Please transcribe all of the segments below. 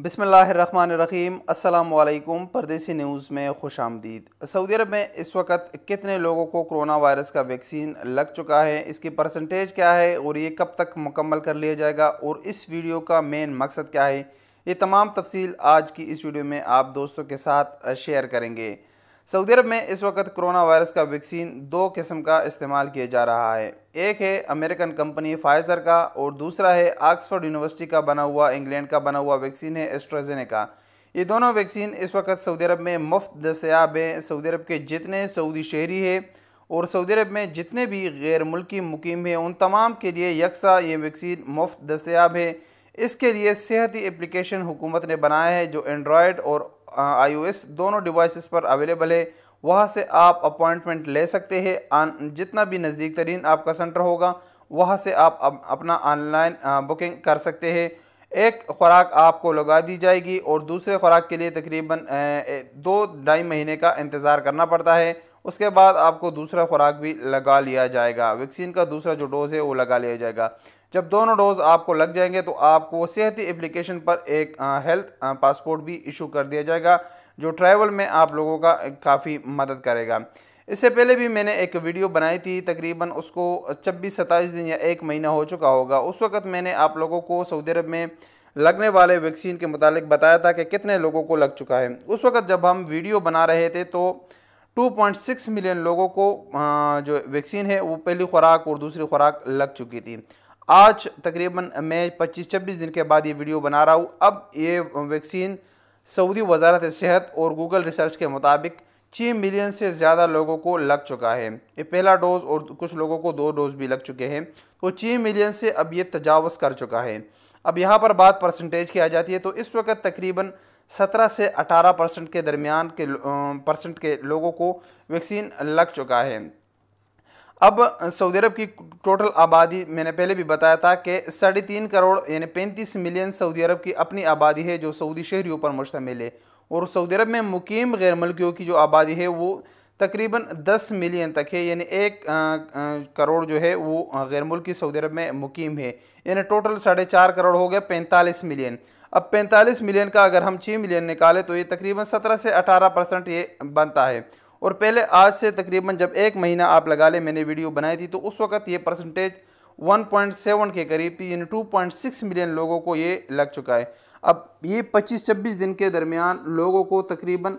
बिस्मिल्लाहिर्रहमानिर्रहीम। अस्सलामुअलैकुम। परदेसी न्यूज़ में खुश आमदीद। सऊदी अरब में इस वक्त कितने लोगों को कोरोना वायरस का वैक्सीन लग चुका है, इसकी परसेंटेज क्या है और ये कब तक मुकम्मल कर लिया जाएगा और इस वीडियो का मेन मकसद क्या है, ये तमाम तफसील आज की इस वीडियो में आप दोस्तों के साथ शेयर करेंगे। सऊदी अरब में इस वक्त कोरोना वायरस का वैक्सीन दो किस्म का इस्तेमाल किया जा रहा है। एक है अमेरिकन कंपनी फाइज़र का और दूसरा है ऑक्सफोर्ड यूनिवर्सिटी का बना हुआ, इंग्लैंड का बना हुआ वैक्सीन है एस्ट्राजेनेका। ये दोनों वैक्सीन इस वक्त सऊदी अरब में मुफ्त दस्तयाब है। सऊदी अरब के जितने सऊदी शहरी है और सऊदी अरब में जितने भी गैर मुल्की मुकीम हैं उन तमाम के लिए यकसा ये वैक्सीन मुफ्त दस्तयाब है। इसके लिए सेहती एप्लीकेशन हुकूमत ने बनाया है जो एंड्रॉयड और iOS दोनों डिवाइसेस पर अवेलेबल है। वहाँ से आप अपॉइंटमेंट ले सकते हैं। जितना भी नज़दीक तरीन आपका सेंटर होगा वहाँ से आप अपना ऑनलाइन बुकिंग कर सकते हैं। एक ख़ुराक आपको लगा दी जाएगी और दूसरे ख़ुराक के लिए तकरीबन 2-2.5 महीने का इंतज़ार करना पड़ता है। उसके बाद आपको दूसरा ख़ुराक भी लगा लिया जाएगा। वैक्सीन का दूसरा जो डोज़ है वो लगा लिया जाएगा। जब दोनों डोज़ आपको लग जाएंगे तो आपको सेहती एप्लीकेशन पर एक हेल्थ पासपोर्ट भी इशू कर दिया जाएगा जो ट्रैवल में आप लोगों का काफ़ी मदद करेगा। इससे पहले भी मैंने एक वीडियो बनाई थी, तकरीबन उसको 26-27 दिन या 1 महीना हो चुका होगा। उस वक्त मैंने आप लोगों को सऊदी अरब में लगने वाले वैक्सीन के मुतालिक बताया था कि कितने लोगों को लग चुका है। उस वक्त जब हम वीडियो बना रहे थे तो 2.6 मिलियन लोगों को जो वैक्सीन है वो पहली खुराक और दूसरी खुराक लग चुकी थी। आज तकरीबन मैं 25-26 दिन के बाद ये वीडियो बना रहा हूँ। अब ये वैक्सीन सऊदी वजारत सेहत और गूगल रिसर्च के मुताबिक 6 मिलियन से ज़्यादा लोगों को लग चुका है। ये पहला डोज़ और कुछ लोगों को 2 डोज़ भी लग चुके हैं, तो 6 मिलियन से अब ये तजावज़ कर चुका है। अब यहाँ पर बात परसेंटेज की आ जाती है तो इस वक्त तकरीबन 17 से 18% के दरमियान के लोगों को वैक्सीन लग चुका है। अब सऊदी अरब की टोटल आबादी मैंने पहले भी बताया था कि 3.5 करोड़ यानी 35 मिलियन सऊदी अरब की अपनी आबादी है जो सऊदी शहरियों पर मुश्तमिल है। और सऊदी अरब में मुकीम गैर मुल्कियों की जो आबादी है वो तकरीबन 10 मिलियन तक है, यानी 1 करोड़ जो है वो गैर मुल्की सऊदी अरब में मुकीम है। यानी टोटल 4.5 करोड़ हो गया 45 मिलियन। अब 45 मिलियन का अगर हम 6 मिलियन निकालें तो ये तकरीबन 17 से 18% ये बनता है। और पहले आज से तकरीबन जब 1 महीना आप लगा लें, मैंने वीडियो बनाई थी तो उस वक्त ये परसेंटेज 1.7 के करीब थी, यानी 2.6 मिलियन लोगों को ये लग चुका है। अब ये 25-26 दिन के दरमियान लोगों को तकरीबन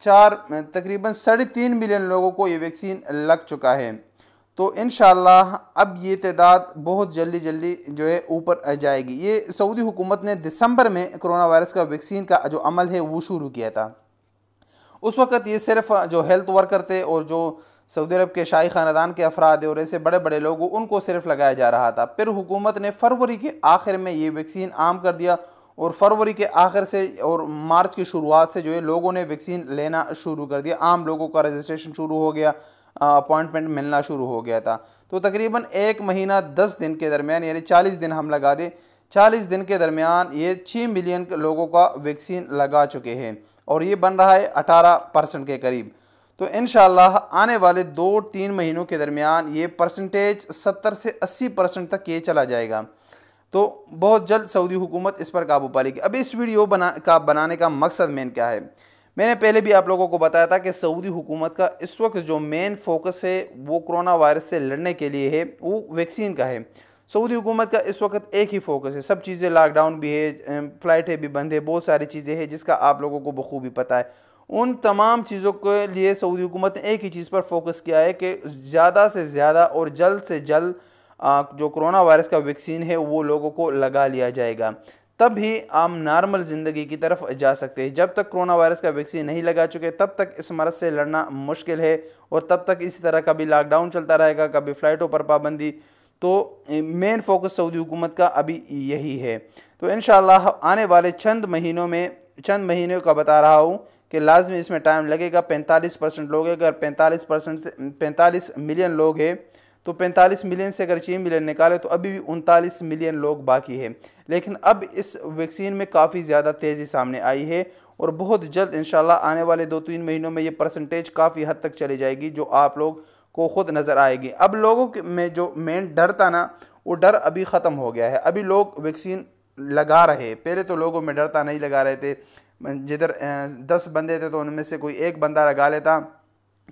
3.5 मिलियन लोगों को ये वैक्सीन लग चुका है। तो इंशाअल्लाह अब ये तादाद बहुत जल्दी जो है ऊपर जाएगी। ये सऊदी हुकूमत ने दिसंबर में कोरोना वायरस का वैक्सीन का जो अमल है वो शुरू किया था। उस वक्त ये सिर्फ जो हेल्थ वर्कर थे और जो सऊदी अरब के शाही ख़ानदान के अफराद है और ऐसे बड़े बड़े लोग उनको सिर्फ लगाया जा रहा था। फिर हुकूमत ने फरवरी के आखिर में ये वैक्सीन आम कर दिया और फरवरी के आखिर से और मार्च की शुरुआत से जो है लोगों ने वैक्सीन लेना शुरू कर दिया। आम लोगों का रजिस्ट्रेशन शुरू हो गया, अपॉइंटमेंट मिलना शुरू हो गया था। तो तकरीबन 1 महीना 10 दिन के दरमियान यानी 40 दिन हम लगा दें, 40 दिन के दरमियान ये 6 मिलियन लोगों का वैक्सीन लगा चुके हैं और ये बन रहा है 18% के करीब। तो इंशाअल्लाह आने वाले 2-3 महीनों के दरमियान ये परसेंटेज 70 से 80% तक ये चला जाएगा। तो बहुत जल्द सऊदी हुकूमत इस पर काबू पा लेगी। अब इस वीडियो बनाने का मकसद मेन क्या है, मैंने पहले भी आप लोगों को बताया था कि सऊदी हुकूमत का इस वक्त जो मेन फोकस है वो कोरोना वायरस से लड़ने के लिए है, वो वैक्सीन का है। सऊदी हुकूमत का इस वक्त एक ही फोकस है। सब चीज़ें लॉकडाउन भी है, फ़्लाइटें भी बंद है, बहुत सारी चीज़ें हैं जिसका आप लोगों को बखूबी पता है। उन तमाम चीज़ों के लिए सऊदी हुकूमत ने एक ही चीज़ पर फोकस किया है कि ज़्यादा से ज़्यादा और जल्द से जल्द जो कोरोना वायरस का वैक्सीन है वो लोगों को लगा लिया जाएगा, तब ही हम नॉर्मल ज़िंदगी की तरफ जा सकते हैं। जब तक कोरोना वायरस का वैक्सीन नहीं लगा चुके तब तक इस मरज़ से लड़ना मुश्किल है और तब तक इसी तरह कभी लॉकडाउन चलता रहेगा, कभी फ़्लाइटों पर पाबंदी। तो मेन फोकस सऊदी हुकूमत का अभी यही है। तो इंशाअल्लाह आने वाले चंद महीनों का बता रहा हूँ कि लाजमी इसमें टाइम लगेगा। 45% लोग, अगर 45% से 45 मिलियन लोग हैं तो 45 मिलियन से अगर 6 मिलियन निकाले तो अभी भी 39 मिलियन लोग बाकी हैं। लेकिन अब इस वैक्सीन में काफ़ी ज़्यादा तेज़ी सामने आई है और बहुत जल्द इंशाअल्लाह आने वाले 2-3 महीनों में ये परसेंटेज काफ़ी हद तक चली जाएगी जो आप लोग को ख़ुद नज़र आएगी। अब लोगों में जो मेन डर था ना वो डर अभी ख़त्म हो गया है। अभी लोग वैक्सीन लगा रहे। पहले तो लोगों में डरता नहीं लगा रहे थे, जिधर 10 बंदे थे तो उनमें से कोई एक बंदा लगा लेता,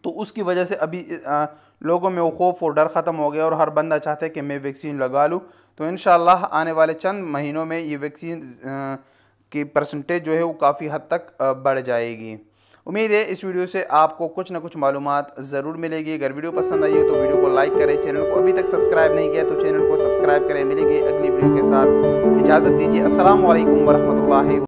तो उसकी वजह से अभी लोगों में वो खौफ और डर ख़त्म हो गया और हर बंदा चाहता है कि मैं वैक्सीन लगा लूँ। तो इंशाअल्लाह आने वाले चंद महीनों में ये वैक्सीन की परसेंटेज जो है वो काफ़ी हद तक बढ़ जाएगी। उम्मीद है इस वीडियो से आपको कुछ ना कुछ मालूमात ज़रूर मिलेगी। अगर वीडियो पसंद आई हो तो वीडियो को लाइक करें, चैनल को अभी तक सब्सक्राइब नहीं किया तो चैनल को सब्सक्राइब करें। मिलेंगे अगली वीडियो के साथ, इजाज़त दीजिए। अस्सलाम वालेकुम वरहमतुल्लाहि।